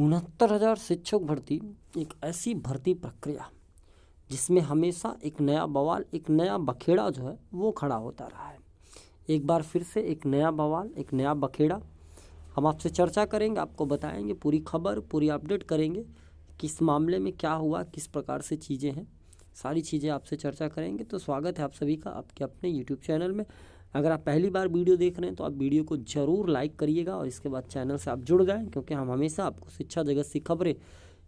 69,000 शिक्षक भर्ती एक ऐसी भर्ती प्रक्रिया जिसमें हमेशा एक नया बवाल, एक नया बखेड़ा जो है वो खड़ा होता रहा है। एक बार फिर से एक नया बवाल, एक नया बखेड़ा हम आपसे चर्चा करेंगे, आपको बताएंगे पूरी खबर, पूरी अपडेट करेंगे, किस मामले में क्या हुआ, किस प्रकार से चीज़ें हैं, सारी चीज़ें आपसे चर्चा करेंगे। तो स्वागत है आप सभी का आपके अपने यूट्यूब चैनल में। अगर आप पहली बार वीडियो देख रहे हैं तो आप वीडियो को ज़रूर लाइक करिएगा और इसके बाद चैनल से आप जुड़ जाएं, क्योंकि हम हमेशा आपको शिक्षा जगत से खबरें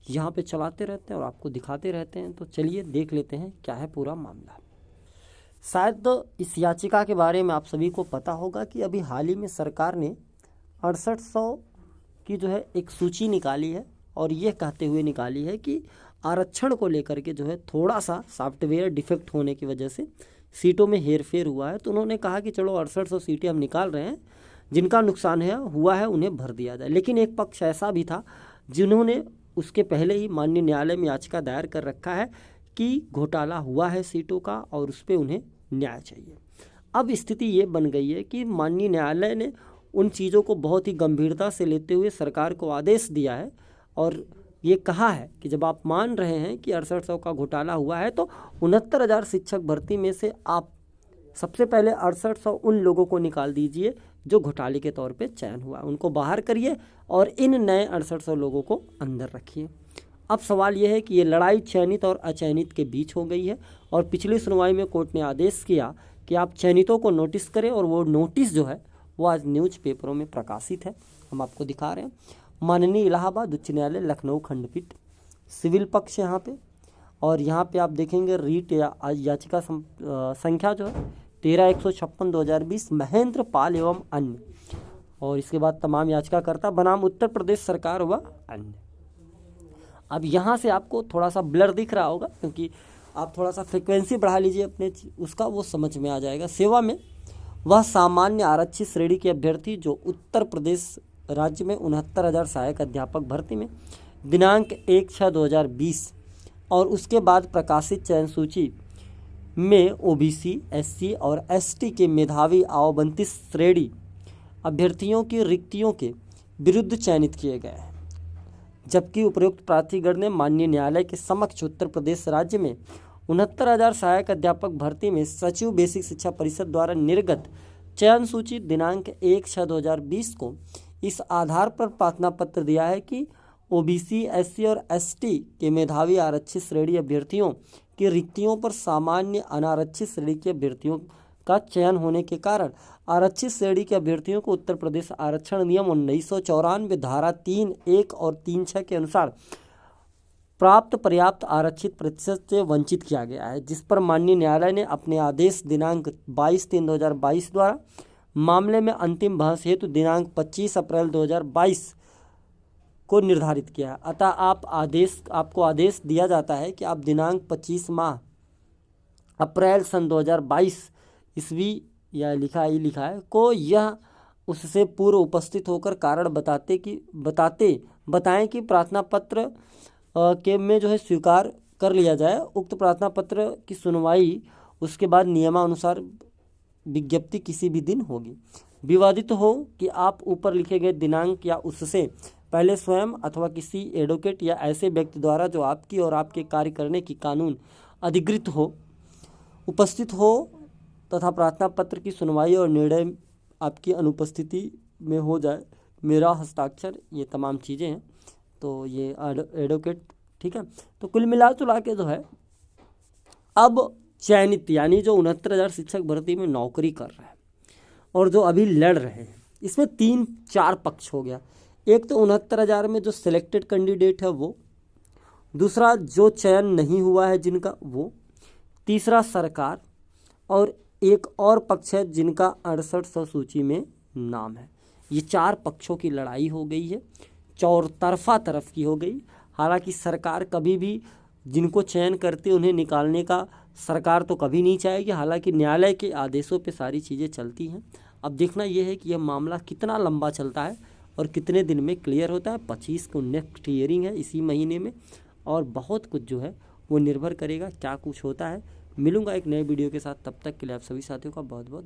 यहाँ पे चलाते रहते हैं और आपको दिखाते रहते हैं। तो चलिए देख लेते हैं क्या है पूरा मामला। शायद इस याचिका के बारे में आप सभी को पता होगा कि अभी हाल ही में सरकार ने 6800 की जो है एक सूची निकाली है और ये कहते हुए निकाली है कि आरक्षण को लेकर के जो है थोड़ा सा सॉफ्टवेयर डिफेक्ट होने की वजह से सीटों में हेरफेर हुआ है। तो उन्होंने कहा कि चलो 6800 सीटें हम निकाल रहे हैं, जिनका नुकसान हुआ है उन्हें भर दिया जाए। लेकिन एक पक्ष ऐसा भी था जिन्होंने उसके पहले ही माननीय न्यायालय में याचिका दायर कर रखा है कि घोटाला हुआ है सीटों का और उस पर उन्हें न्याय चाहिए। अब स्थिति ये बन गई है कि माननीय न्यायालय ने उन चीज़ों को बहुत ही गंभीरता से लेते हुए सरकार को आदेश दिया है और ये कहा है कि जब आप मान रहे हैं कि 6800 का घोटाला हुआ है तो 69,000 शिक्षक भर्ती में से आप सबसे पहले 6800 उन लोगों को निकाल दीजिए जो घोटाले के तौर पे चयन हुआ, उनको बाहर करिए और इन नए 6800 लोगों को अंदर रखिए। अब सवाल यह है कि ये लड़ाई चयनित और अचयनित के बीच हो गई है और पिछली सुनवाई में कोर्ट ने आदेश किया कि आप चयनितों को नोटिस करें और वो नोटिस जो है वो आज न्यूज पेपरों में प्रकाशित है। हम आपको दिखा रहे हैं। माननीय इलाहाबाद उच्च न्यायालय लखनऊ खंडपीठ सिविल पक्ष यहाँ पे, और यहाँ पे आप देखेंगे रीट याचिका संख्या जो है 13/156/2020 महेंद्र पाल एवं अन्य, और इसके बाद तमाम याचिकाकर्ता बनाम उत्तर प्रदेश सरकार व अन्य। अब यहाँ से आपको थोड़ा सा ब्लर दिख रहा होगा क्योंकि आप थोड़ा सा फ्रिक्वेंसी बढ़ा लीजिए अपने उसका, वो समझ में आ जाएगा। सेवा में वह सामान्य आरक्षित श्रेणी के अभ्यर्थी जो उत्तर प्रदेश राज्य में 69,000 सहायक अध्यापक भर्ती में दिनांक 1/6/2020 और उसके बाद प्रकाशित चयन सूची में ओबीसी, एससी और एसटी के मेधावी आवंटित श्रेणी अभ्यर्थियों की रिक्तियों के विरुद्ध चयनित किए गए हैं। जबकि उपरोक्त प्राधिकरण ने माननीय न्यायालय के समक्ष उत्तर प्रदेश राज्य में 69,000 सहायक अध्यापक भर्ती में सचिव बेसिक शिक्षा परिषद द्वारा निर्गत चयन सूची दिनांक 1/6/2020 को इस आधार पर प्रार्थना पत्र दिया है कि ओबीसी, एससी और एसटी के मेधावी आरक्षित श्रेणी अभ्यर्थियों की रिक्तियों पर सामान्य अनारक्षित श्रेणी के अभ्यर्थियों का चयन होने के कारण आरक्षित श्रेणी के अभ्यर्थियों को उत्तर प्रदेश आरक्षण नियम 1994 धारा 3(1) और 3(6) के अनुसार प्राप्त पर्याप्त आरक्षित प्रतिशत से वंचित किया गया है, जिस पर माननीय न्यायालय ने अपने आदेश दिनांक 22/3/2022 द्वारा मामले में अंतिम बहस हेतु दिनांक 25 अप्रैल 2022 को निर्धारित किया है। अतः आपको आदेश दिया जाता है कि आप दिनांक 25 माह अप्रैल सन 2022 ईस्वी या लिखा है को यह उससे पूर्व उपस्थित होकर कारण बताएं कि प्रार्थना पत्र के में जो है स्वीकार कर लिया जाए। उक्त प्रार्थना पत्र की सुनवाई उसके बाद नियमानुसार विज्ञप्ति किसी भी दिन होगी। विवादित हो कि आप ऊपर लिखे गए दिनांक या उससे पहले स्वयं अथवा किसी एडवोकेट या ऐसे व्यक्ति द्वारा जो आपकी और आपके कार्य करने की कानून अधिकृत हो उपस्थित हो तथा प्रार्थना पत्र की सुनवाई और निर्णय आपकी अनुपस्थिति में हो जाए, मेरा हस्ताक्षर, ये तमाम चीज़ें हैं। तो ये एडवोकेट, ठीक है। तो कुल मिला जुला के जो है अब चयनित यानी जो 69,000 शिक्षक भर्ती में नौकरी कर रहे हैं और जो अभी लड़ रहे हैं, इसमें 3-4 पक्ष हो गया। एक तो 69,000 में जो सिलेक्टेड कैंडिडेट है वो, दूसरा जो चयन नहीं हुआ है जिनका वो, तीसरा सरकार, और एक और पक्ष है जिनका 6800 सूची में नाम है। ये 4 पक्षों की लड़ाई हो गई है, चौतरफा तरफ की हो गई। हालांकि सरकार कभी भी जिनको चयन करते उन्हें निकालने का सरकार तो कभी नहीं चाहेगी, हालांकि न्यायालय के आदेशों पे सारी चीज़ें चलती हैं। अब देखना यह है कि यह मामला कितना लंबा चलता है और कितने दिन में क्लियर होता है। 25 को नेक्स्ट हियरिंग है इसी महीने में, और बहुत कुछ जो है वो निर्भर करेगा क्या कुछ होता है। मिलूंगा एक नए वीडियो के साथ, तब तक के लिए आप सभी साथियों का बहुत बहुत